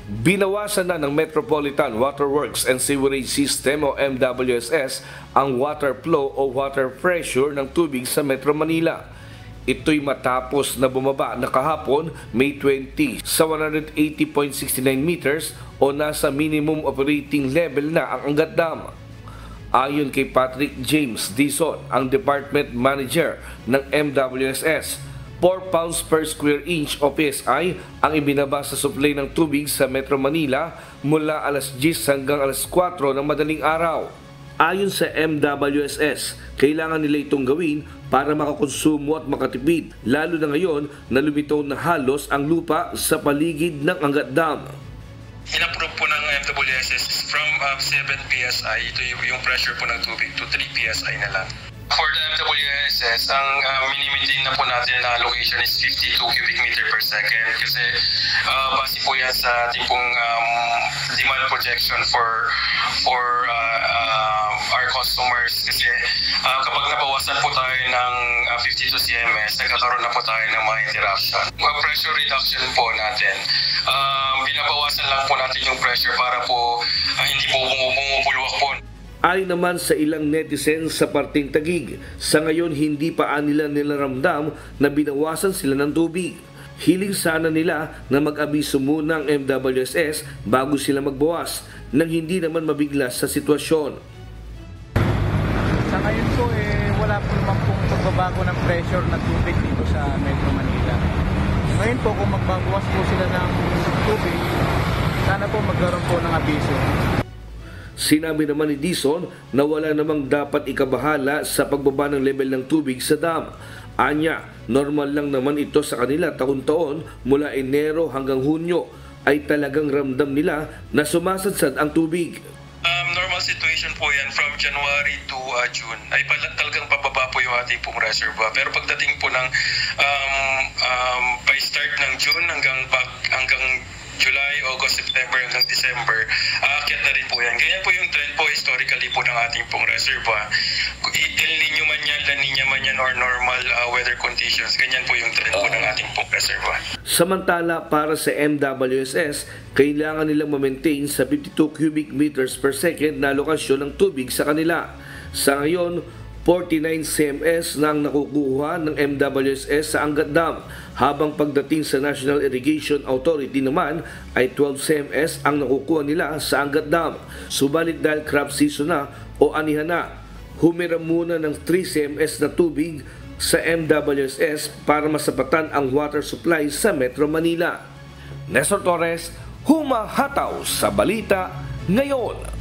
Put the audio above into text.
Binawasan na ng Metropolitan Water Works and Sewerage System o MWSS ang water flow o water pressure ng tubig sa Metro Manila. Ito'y matapos na bumaba na kahapon May 20 sa 180.69 meters o nasa minimum operating level na ang Angat Dam. Ayon kay Patrick James Dizon, ang Department Manager ng MWSS, 4 pounds per square inch o PSI ang ibinaba sa supply ng tubig sa Metro Manila mula alas 10 hanggang alas 4 ng madaling araw. Ayon sa MWSS, kailangan nila itong gawin para makakonsumo at makatipid, lalo na ngayon na lumitaw na halos ang lupa sa paligid ng Angat Dam. In-approve po ng MWSS from 7 PSI, ito yung pressure po ng tubig, to 3 PSI na lang. For the MWSS, ang mini-maintain na po natin na location is 52 cubic meter per second kasi base po yan sa ating pong demand projection for our customers kasi kapag nabawasan po tayo ng 52 cms, nagkakaroon na po tayo ng mga interruption. Pressure reduction po natin, binabawasan lang po natin yung pressure para po hindi po bumubulwak po. Ayon naman sa ilang netizens sa parting Taguig, sa ngayon hindi pa nila nilaramdam na binawasan sila ng tubig. Hiling sana nila na mag-abiso muna ang MWSS bago sila magbawas nang hindi naman mabigla sa sitwasyon. Sa ngayon po wala po naman pong pagbabago ng pressure ng tubig dito sa Metro Manila. Ngayon po kung magbabawas po sila ng tubig, sana po magkaroon po ng abiso. Sinabi naman ni Dizon na wala namang dapat ikabahala sa pagbaba ng level ng tubig sa dam. Anya, normal lang naman ito sa kanila taon-taon mula Enero hanggang Hunyo ay talagang ramdam nila na sumasadsad ang tubig. Normal situation po yan from January to June ay talagang pababa po yung ating pong reservoir. Pero pagdating po ng by start ng June hanggang July, August, September hanggang December, aakyat na rin po yan. Ganyan po yung trend po historically po ng ating pong reservoir. El Nino man yan, La Nina man yan, or normal weather conditions, ganyan po yung trend po ng ating pong reservoir. Samantala, para sa MWSS, kailangan nilang ma-maintain sa 52 cubic meters per second na lokasyon ng tubig sa kanila. Sa ngayon, 49 cms na ang nakukuha ng MWSS sa Angat Dam, habang pagdating sa National Irrigation Authority naman ay 12 cms ang nakukuha nila sa Angat Dam. Subalit dahil crop season na o anihan na, humiram muna ng 3 cms na tubig sa MWSS para masapatan ang water supply sa Metro Manila. Nestor Torres, humahataw sa balita ngayon.